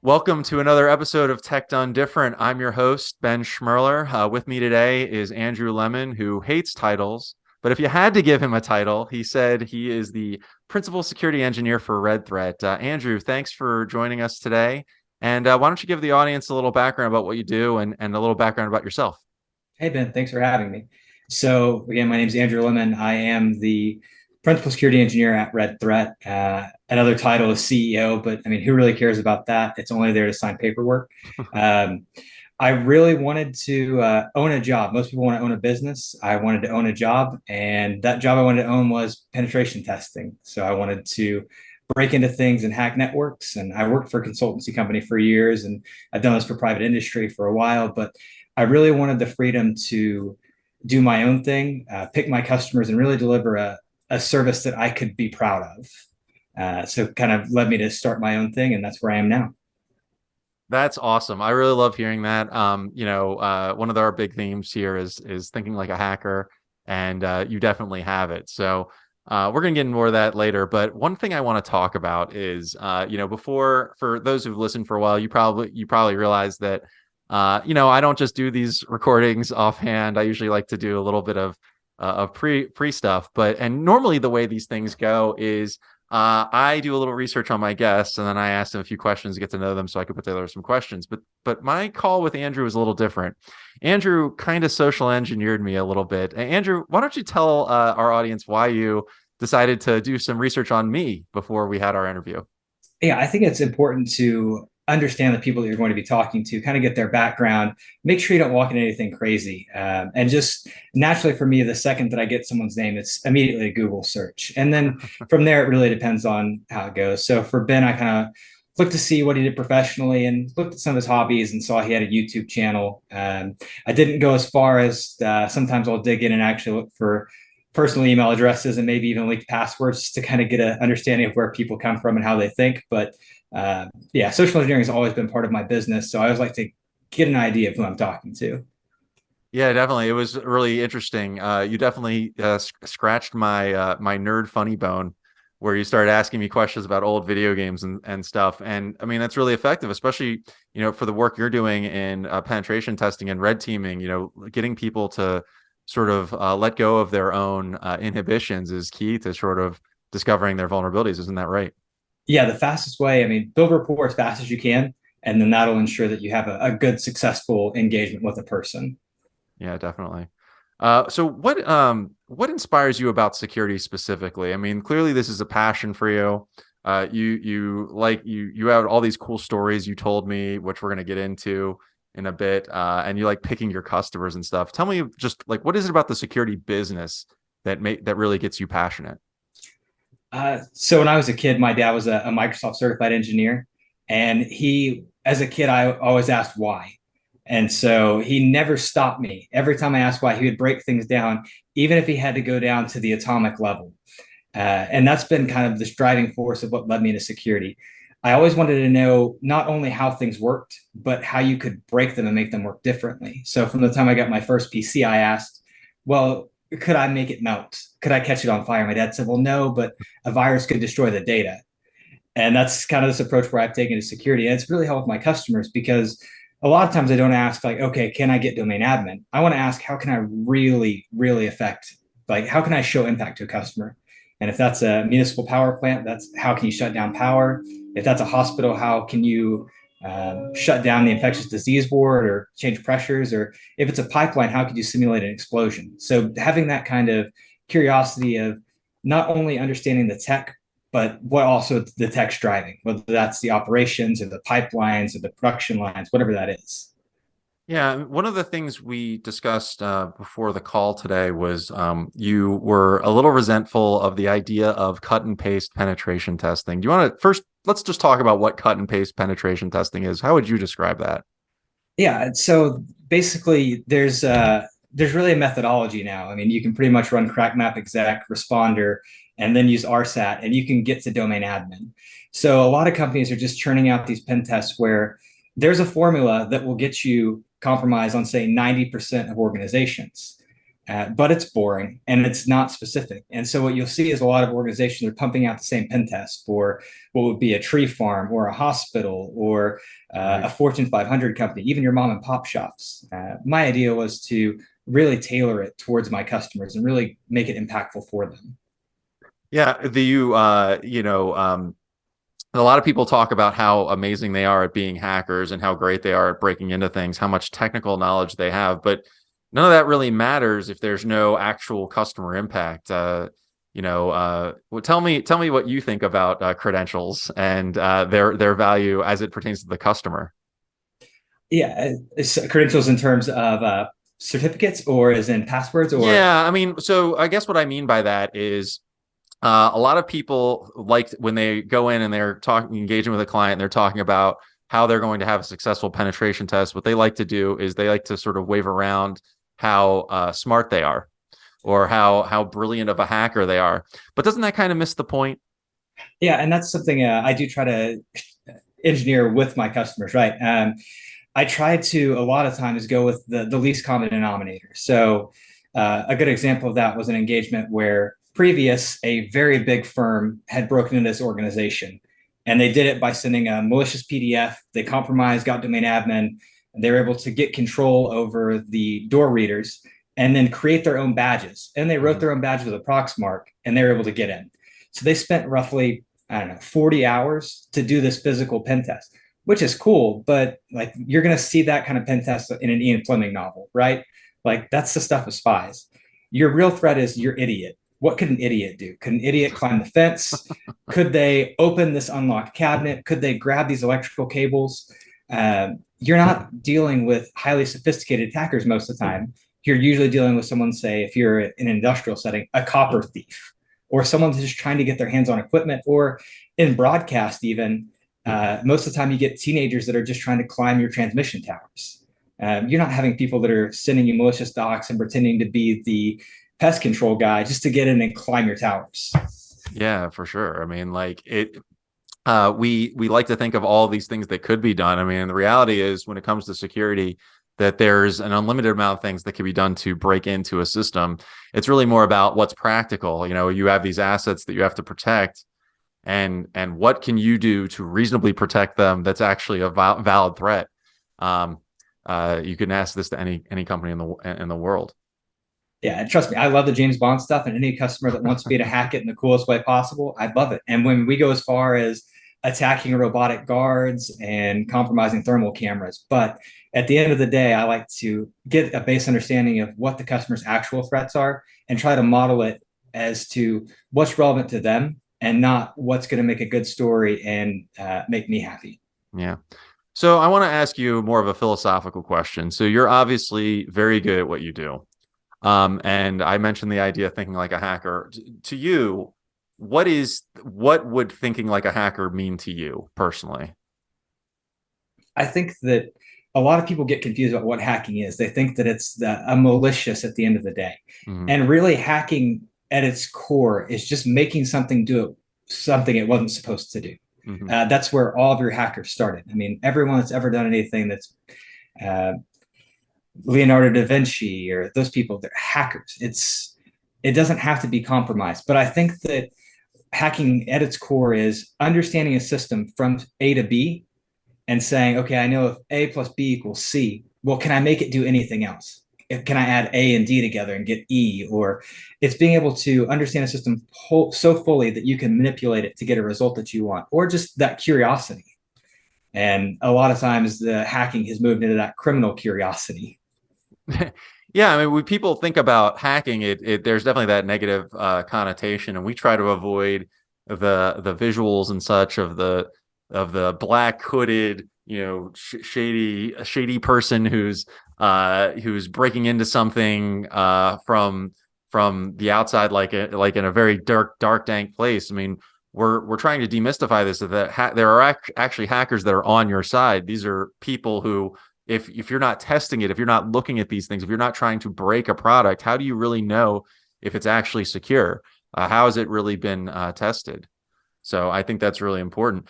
Welcome to another episode of Tech Done Different. I'm your host, Ben Schmerler. With me today is Andrew Lemon, who hates titles. But if you had to give him a title, he said he is the principal security engineer for Red Threat. Andrew, thanks for joining us today. And why don't you give the audience a little background about what you do and a little background about yourself? Hey, Ben, thanks for having me. So, again, my name is Andrew Lemon. I am the principal security engineer at Red Threat. Another title is CEO, but I mean, who really cares about that? It's only there to sign paperwork. Um, I really wanted to own a job. Most people want to own a business. I wanted to own a job, and that job I wanted to own was penetration testing. So I wanted to break into things and hack networks. And I worked for a consultancy company for years, and I've done this for private industry for a while. But I really wanted the freedom to do my own thing, pick my customers, and really deliver a service that I could be proud of. So kind of led me to start my own thing, and that's where I am now. That's awesome. I really love hearing that. One of our big themes here is thinking like a hacker, and you definitely have it. So we're gonna get into more of that later. But one thing I want to talk about is, before for those who've listened for a while, you probably realize that, I don't just do these recordings offhand. I usually like to do a little bit of pre stuff. And normally the way these things go is I do a little research on my guests, and then I ask them a few questions to get to know them, so I could put together some questions. But my call with Andrew is a little different. Andrew kind of social engineered me a little bit. Andrew, why don't you tell our audience why you decided to do some research on me before we had our interview? Yeah, I think it's important to understand the people that you're going to be talking to, kind of get their background, make sure you don't walk into anything crazy. And just naturally for me, the second that I get someone's name, it's immediately a Google search. And then from there, it really depends on how it goes. So for Ben, I kind of looked to see what he did professionally and looked at some of his hobbies and saw he had a YouTube channel. I didn't go as far as sometimes I'll dig in and actually look for personal email addresses and maybe even leaked passwords to kind of get an understanding of where people come from and how they think. But yeah, social engineering has always been part of my business. So I always like to get an idea of who I'm talking to. Yeah, definitely. It was really interesting. You definitely scratched my nerd funny bone, where you started asking me questions about old video games and stuff. And I mean, that's really effective, especially for the work you're doing in penetration testing and red teaming. Getting people to sort of let go of their own inhibitions is key to sort of discovering their vulnerabilities. Isn't that right? Yeah, the fastest way, I mean, build rapport as fast as you can. And then that'll ensure that you have a good, successful engagement with a person. Yeah, definitely. So what inspires you about security specifically? I mean, clearly this is a passion for you. You have all these cool stories you told me, which we're gonna get into in a bit, and you like picking your customers and stuff. Tell me just like what is it about the security business that really gets you passionate? So when I was a kid, my dad was a Microsoft certified engineer, and as a kid, I always asked why. And so he never stopped me. Every time I asked why, he would break things down, even if he had to go down to the atomic level. And that's been kind of this driving force of what led me into security. I always wanted to know not only how things worked, but how you could break them and make them work differently. So from the time I got my first PC, I asked, well, could I make it melt? Could I catch it on fire? My dad said, well, no, but a virus could destroy the data. And that's kind of this approach where I've taken to security. And it's really helped my customers because a lot of times I don't ask like, okay, can I get domain admin? I want to ask, how can I really, really affect, like, how can I show impact to a customer? And if that's a municipal power plant, that's how can you shut down power? If that's a hospital, how can you shut down the infectious disease ward or change pressures? Or if it's a pipeline, how could you simulate an explosion? So having that kind of curiosity of not only understanding the tech, but what also the tech's driving, whether that's the operations or the pipelines or the production lines, whatever that is. Yeah, one of the things we discussed before the call today was you were a little resentful of the idea of cut and paste penetration testing. Do you want to first, let's just talk about what cut and paste penetration testing is. How would you describe that? Yeah, so basically there's really a methodology now. I mean, you can pretty much run crack map exec responder and then use RSAT and you can get to domain admin. So a lot of companies are just churning out these pen tests where there's a formula that will get you compromised on say 90% of organizations. but it's boring and it's not specific. And so what you'll see is a lot of organizations are pumping out the same pen test for what would be a tree farm or a hospital or Right. a Fortune 500 company, even your mom and pop shops. My idea was to really tailor it towards my customers and really make it impactful for them. Yeah, a lot of people talk about how amazing they are at being hackers and how great they are at breaking into things, how much technical knowledge they have, but none of that really matters if there's no actual customer impact. Well, tell me what you think about credentials and their value as it pertains to the customer. Yeah, credentials in terms of certificates or as in passwords or Yeah, I mean, so I guess what I mean by that is a lot of people like when they go in and they're talking, engaging with a client, and they're talking about how they're going to have a successful penetration test. What they like to do is they like to sort of wave around how smart they are or how brilliant of a hacker they are. But doesn't that kind of miss the point? yeah, and that's something I do try to engineer with my customers, right? I try to a lot of times go with the least common denominator. So a good example of that was an engagement where previous a very big firm had broken into this organization, and they did it by sending a malicious PDF. They compromised, got domain admin, and they were able to get control over the door readers and then create their own badges. And they wrote Mhm. their own badge with a Proxmark, and they were able to get in. So they spent roughly, I don't know, 40 hours to do this physical pen test, which is cool, but like you're going to see that kind of pen test in an Ian Fleming novel, right? Like that's the stuff of spies. Your real threat is your idiot. What could an idiot do? Could an idiot climb the fence? Could they open this unlocked cabinet? Could they grab these electrical cables? You're not dealing with highly sophisticated attackers most of the time. You're usually dealing with someone, say, if you're in an industrial setting, a copper thief, or someone who's just trying to get their hands on equipment, or in broadcast, even most of the time you get teenagers that are just trying to climb your transmission towers. You're not having people that are sending you malicious docs and pretending to be the pest control guy just to get in and climb your towers. Yeah, for sure. I mean, like it. We like to think of all these things that could be done. I mean, the reality is when it comes to security, that there's an unlimited amount of things that can be done to break into a system. It's really more about what's practical. You know, you have these assets that you have to protect, and what can you do to reasonably protect them that's actually a valid threat. Um, you can ask this to any company in the world. Yeah, and trust me, I love the James Bond stuff, and any customer that wants me to hack it in the coolest way possible, I love it. And when we go as far as attacking robotic guards and compromising thermal cameras, but at the end of the day, I like to get a base understanding of what the customer's actual threats are and try to model it as to what's relevant to them and not what's going to make a good story and make me happy. Yeah. So I want to ask you more of a philosophical question. So you're obviously very good at what you do. And I mentioned the idea of thinking like a hacker. To you, what would thinking like a hacker mean to you personally? I think that a lot of people get confused about what hacking is. They think that it's a malicious at the end of the day. Hmm. And really, hacking at its core is just making something do something it wasn't supposed to do. Hmm. That's where all of your hackers started. I mean, everyone that's ever done anything that's uh, Leonardo da Vinci or those people, they're hackers. It doesn't have to be compromised. But I think that hacking at its core is understanding a system from A to B and saying, okay, I know if A plus B equals C, well, can I make it do anything else? Can I add A and D together and get E? Or it's being able to understand a system so fully that you can manipulate it to get a result that you want, or just that curiosity. And a lot of times the hacking has moved into that criminal curiosity. Yeah, I mean, when people think about hacking, there's definitely that negative connotation, and we try to avoid the visuals and such of the black hooded, shady person who's breaking into something from the outside, like in a very dark dank place. I mean, we're trying to demystify this, that there are actually hackers that are on your side. These are people who, if you're not testing it, if you're not looking at these things, if you're not trying to break a product, how do you really know if it's actually secure? How has it really been tested? So I think that's really important.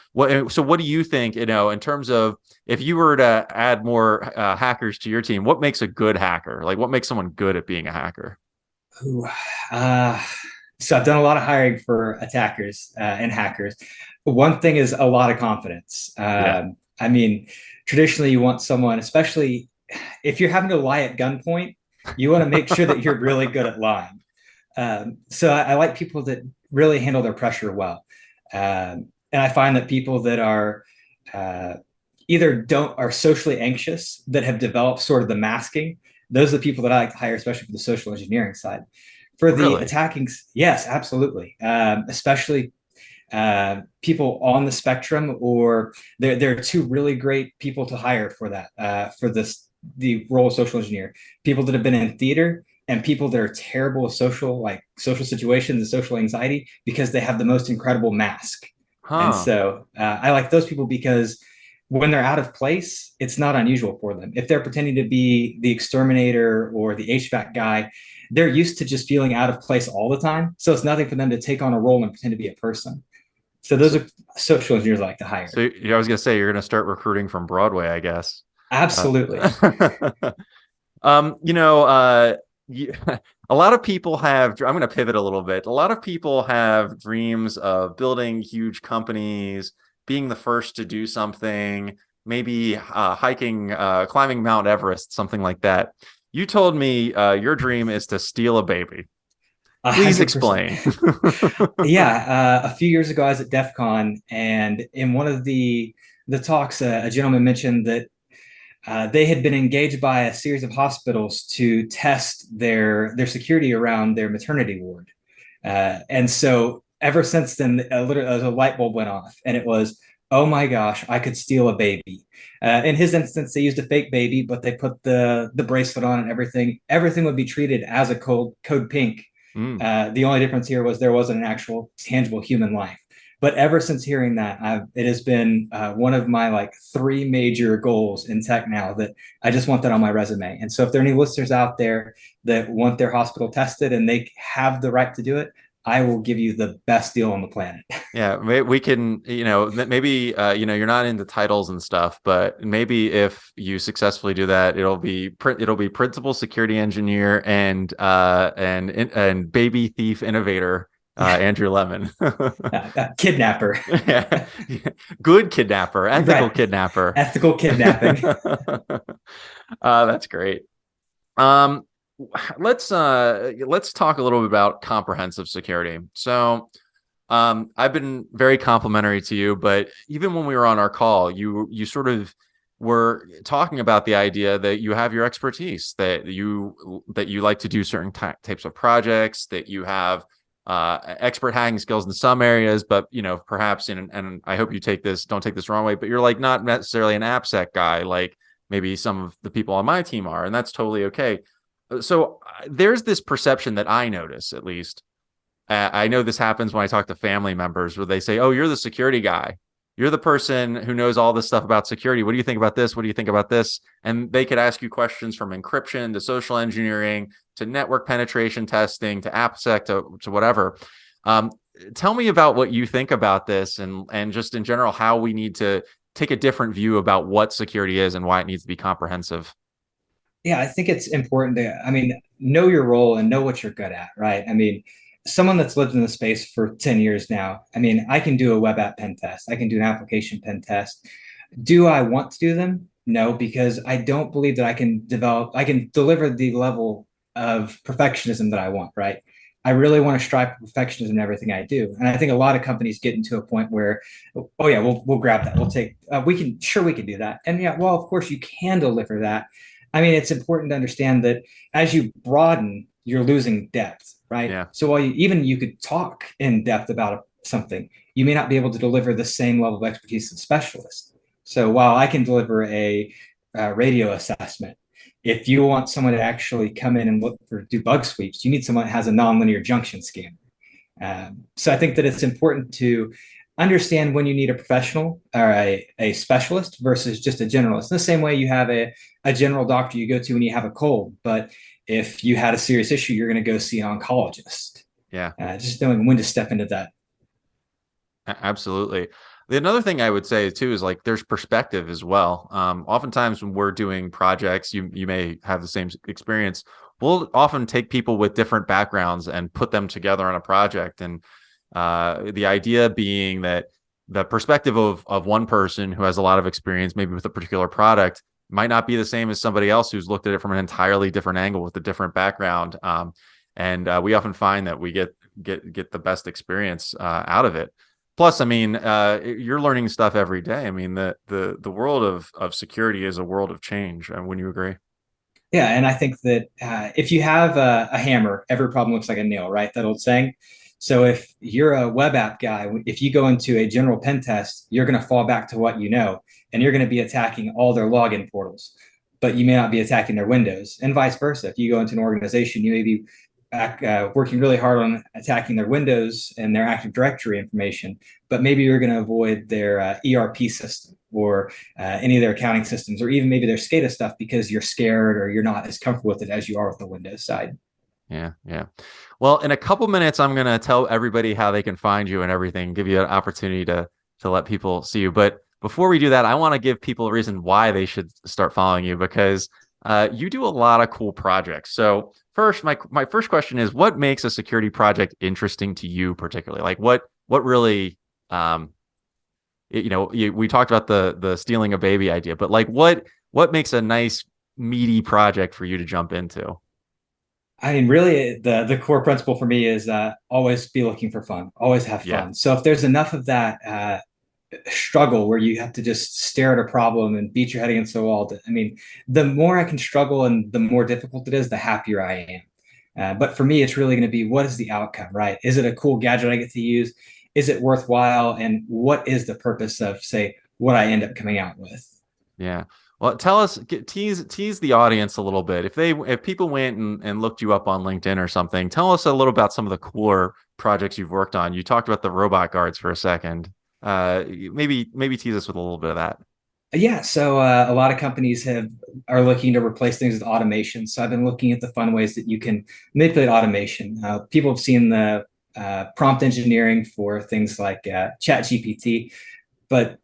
So what do you think, in terms of if you were to add more hackers to your team, what makes a good hacker? Like what makes someone good at being a hacker? Ooh, uh, so I've done a lot of hiring for attackers and hackers. One thing is a lot of confidence. Yeah, I mean, traditionally, you want someone, especially if you're having to lie at gunpoint, you want to make sure that you're really good at lying. So I like people that really handle their pressure well. And I find that people that are uh, either don't are socially anxious that have developed sort of the masking. Those are the people that I like to hire, especially for the social engineering side. For the really. attacking, yes, absolutely. Especially people on the spectrum, or there are two really great people to hire for that for this the role of social engineer. People that have been in theater and people that are terrible with social situations and social anxiety because they have the most incredible mask. And Huh. so I like those people because when they're out of place, it's not unusual for them. If they're pretending to be the exterminator or the HVAC guy, they're used to just feeling out of place all the time. So it's nothing for them to take on a role and pretend to be a person. So those So, are social engineers I like to hire. so I was gonna say you're gonna start recruiting from Broadway, I guess. Uh, Absolutely. you know, you, a lot of people have, I'm going to pivot a little bit. A lot of people have dreams of building huge companies, being the first to do something, maybe hiking, climbing Mount Everest, something like that. You told me your dream is to steal a baby. Please 100%. explain. Yeah, a few years ago I was at DEF CON, and in one of the talks, a gentleman mentioned that they had been engaged by a series of hospitals to test their security around their maternity ward. And so ever since then, a light bulb went off, and it was, oh my gosh, I could steal a baby. In his instance, they used a fake baby, but they put the bracelet on and everything. Everything would be treated as a code pink. Mm. The only difference here was there wasn't an actual tangible human life. But ever since hearing that, it has been one of my like three major goals in tech now that I just want that on my resume. And so if there are any listeners out there that want their hospital tested and they have the right to do it, I will give you the best deal on the planet. Yeah, we can, maybe, you're not into titles and stuff, but maybe if you successfully do that, it'll be principal security engineer and baby thief innovator, Yeah, Andrew Lemon. kidnapper. Yeah. Good kidnapper, ethical Right. kidnapper. Ethical kidnapping. That's great. Um, let's talk a little bit about comprehensive security. So, I've been very complimentary to you, but even when we were on our call, you sort of were talking about the idea that you have your expertise, that you like to do certain types of projects, that you have expert hacking skills in some areas, but perhaps and I hope you don't take this wrong way, but you're like not necessarily an AppSec guy, like maybe some of the people on my team are, and that's totally okay. So there's this perception that I notice, at least, I know this happens when I talk to family members where they say, "Oh, you're the security guy. You're the person who knows all this stuff about security. What do you think about this? What do you think about this?" And they could ask you questions from encryption to social engineering to network penetration testing to AppSec to whatever. Um, Tell me about what you think about this, and just in general how we need to take a different view about what security is and why it needs to be comprehensive. Yeah, I think it's important to, I mean, know your role and know what you're good at, right? I mean, someone that's lived in the space for 10 years now, I mean, I can do a web app pen test, I can do an application pen test. Do I want to do them? No, because I don't believe that I can deliver the level of perfectionism that I want, right? I really want to strive for perfectionism in everything I do. And I think a lot of companies get into a point where, oh yeah, we'll grab that. We'll take, we can do that. And yeah, well, of course you can deliver that. I mean, it's important to understand that as you broaden, you're losing depth, right? Yeah. So you could talk in depth about something, you may not be able to deliver the same level of expertise as a specialist. So while I can deliver a radio assessment, if you want someone to actually come in and do bug sweeps, you need someone that has a nonlinear junction scanner. So I think that it's important to understand when you need a professional or a specialist versus just a generalist. In the same way you have a general doctor you go to when you have a cold, but if you had a serious issue, you're going to go see an oncologist. Yeah. Just knowing when to step into that. Absolutely. Another thing I would say too is like there's perspective as well. Oftentimes when we're doing projects, you may have the same experience. we'll often take people with different backgrounds and put them together on a project. And the idea being that the perspective of one person who has a lot of experience, maybe with a particular product, might not be the same as somebody else who's looked at it from an entirely different angle with a different background. And we often find that we get the best experience out of it. Plus, I mean, you're learning stuff every day. I mean, the world of security is a world of change. Wouldn't you agree? Yeah, and I think that if you have a hammer, every problem looks like a nail, right? That old saying. So if you're a web app guy, if you go into a general pen test, you're going to fall back to what you know, and you're going to be attacking all their login portals, but you may not be attacking their windows, and vice versa. If you go into an organization, you may be working really hard on attacking their Windows and their Active Directory information, but maybe you're going to avoid their ERP system or any of their accounting systems, or even maybe their SCADA stuff because you're scared or you're not as comfortable with it as you are with the Windows side. Yeah, yeah. Well, in a couple minutes, I'm gonna tell everybody how they can find you and everything, give you an opportunity to let people see you. But before we do that, I want to give people a reason why they should start following you because you do a lot of cool projects. So first, my first question is, what makes a security project interesting to you particularly? Like what really we talked about the stealing a baby idea, but like what makes a nice meaty project for you to jump into? I mean, really, the core principle for me is always be looking for fun, always have Yeah. fun. So if there's enough of that struggle where you have to just stare at a problem and beat your head against the wall, I mean, the more I can struggle and the more difficult it is, the happier I am. But for me, it's really going to be what is the outcome, right? Is it a cool gadget I get to use? Is it worthwhile? And what is the purpose of, say, what I end up coming out with? Yeah. Well, tell us, tease the audience a little bit. If people went and looked you up on LinkedIn or something, tell us a little about some of the cooler projects you've worked on. You talked about the robot guards for a second. Maybe tease us with a little bit of that. Yeah, so a lot of companies are looking to replace things with automation. So I've been looking at the fun ways that you can manipulate automation. People have seen the prompt engineering for things like Chat GPT, but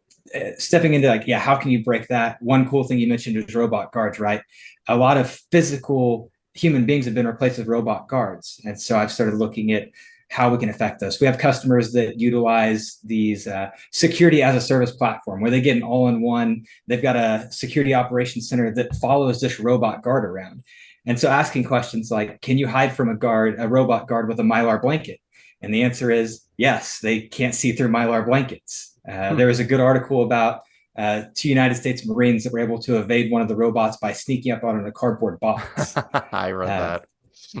stepping into like, yeah, how can you break that? One cool thing you mentioned is robot guards, right? A lot of physical human beings have been replaced with robot guards, and so I've started looking at how we can affect those. We have customers that utilize these security as a service platform where they get an all-in-one. They've got a security operations center that follows this robot guard around. And so asking questions like, can you hide from a robot guard with a Mylar blanket? And the answer is yes, they can't see through Mylar blankets. Hmm. There was a good article about two United States Marines that were able to evade one of the robots by sneaking up on a cardboard box. I read Uh, that.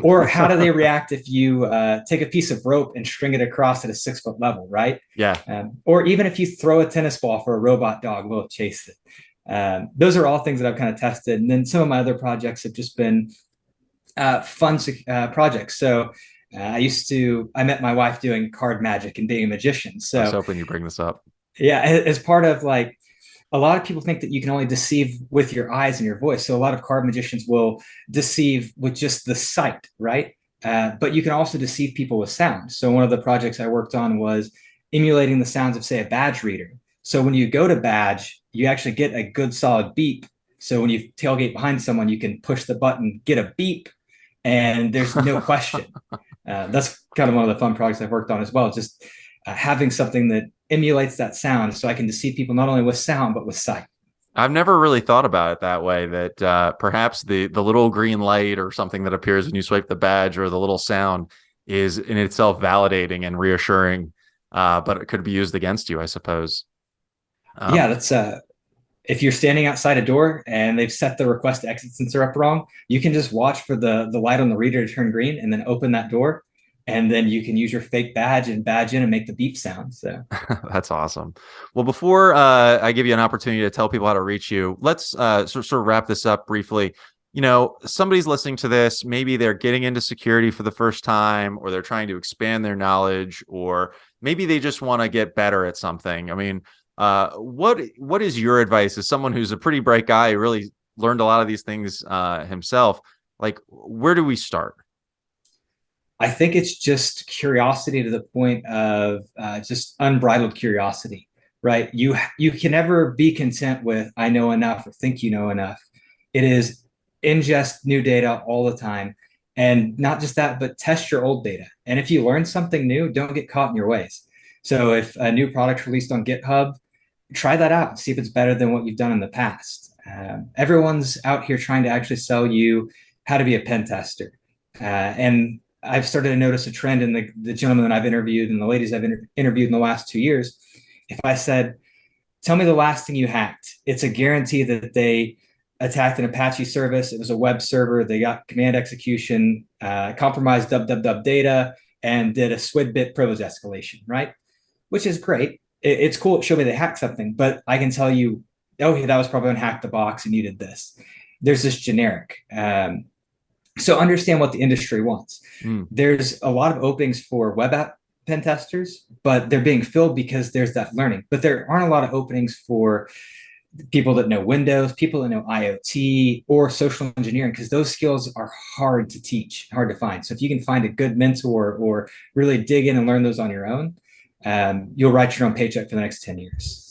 or how do they react if you take a piece of rope and string it across at a 6 foot level, right? Yeah. Or even if you throw a tennis ball for a robot dog, will it chase it? Those are all things that I've kind of tested. And then some of my other projects have just been fun projects. So I met my wife doing card magic and being a magician. I was So hoping you bring this up. yeah, as part of like, a lot of people think that you can only deceive with your eyes and your voice. So a lot of card magicians will deceive with just the sight, right? But you can also deceive people with sound. So one of the projects I worked on was emulating the sounds of, say, a badge reader. So when you go to badge, you actually get a good solid beep. So when you tailgate behind someone, you can push the button, get a beep, and there's no question. That's kind of one of the fun projects I've worked on as well. Just having something that emulates that sound so I can deceive people not only with sound, but with sight. I've never really thought about it that way, that perhaps the little green light or something that appears when you swipe the badge or the little sound is in itself validating and reassuring, but it could be used against you, I suppose. Yeah, Um, that's if you're standing outside a door and they've set the request to exit sensor up wrong, you can just watch for the light on the reader to turn green and then open that door. And then you can use your fake badge and badge in and make the beep sound. So that's awesome. Well, before I give you an opportunity to tell people how to reach you, let's sort of wrap this up briefly. Somebody's listening to this, maybe they're getting into security for the first time, or they're trying to expand their knowledge, or maybe they just want to get better at something. I mean, what is your advice as someone who's a pretty bright guy who really learned a lot of these things himself? Like, where do we start? I think it's just curiosity to the point of just unbridled curiosity, right? You can never be content with I know enough or think you know enough. It is ingest new data all the time And not just that, but test your old data. And if you learn something new, don't get caught in your ways. So if a new product released on GitHub, try that out, see if it's better than what you've done in the past. Everyone's out here trying to actually sell you how to be a pen tester. And I've started to notice a trend in the gentlemen that I've interviewed and the ladies I've interviewed in the last 2 years. If I said, tell me the last thing you hacked, it's a guarantee that they attacked an Apache service. It was a web server. They got command execution, compromised www data, and did a SWID bit privilege escalation, right? Which is great. It's cool. It showed me they hacked something, but I can tell you, okay, that was probably on Hack the Box and you did this. There's this generic. So understand what the industry wants. Mm. There's a lot of openings for web app pen testers, but they're being filled because there's that learning. But there aren't a lot of openings for people that know Windows, people that know IoT or social engineering, because those skills are hard to teach, hard to find. So if you can find a good mentor or really dig in and learn those on your own, you'll write your own paycheck for the next 10 years.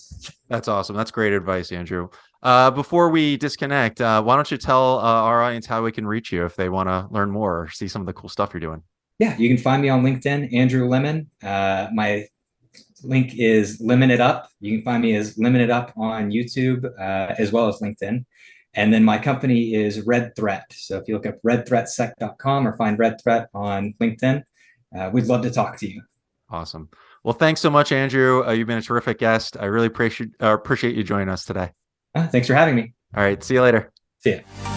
That's awesome. That's great advice, Andrew. Before we disconnect, why don't you tell our audience how we can reach you if they want to learn more or see some of the cool stuff you're doing? Yeah, you can find me on LinkedIn, Andrew Lemon. My link is Lemon It Up. You can find me as Lemon It Up on YouTube as well as LinkedIn. And then my company is Red Threat. So if you look up redthreatsec.com or find Red Threat on LinkedIn, we'd love to talk to you. Awesome. Well, thanks so much, Andrew. You've been a terrific guest. I really appreciate you joining us today. Thanks for having me. All right. See you later. See ya.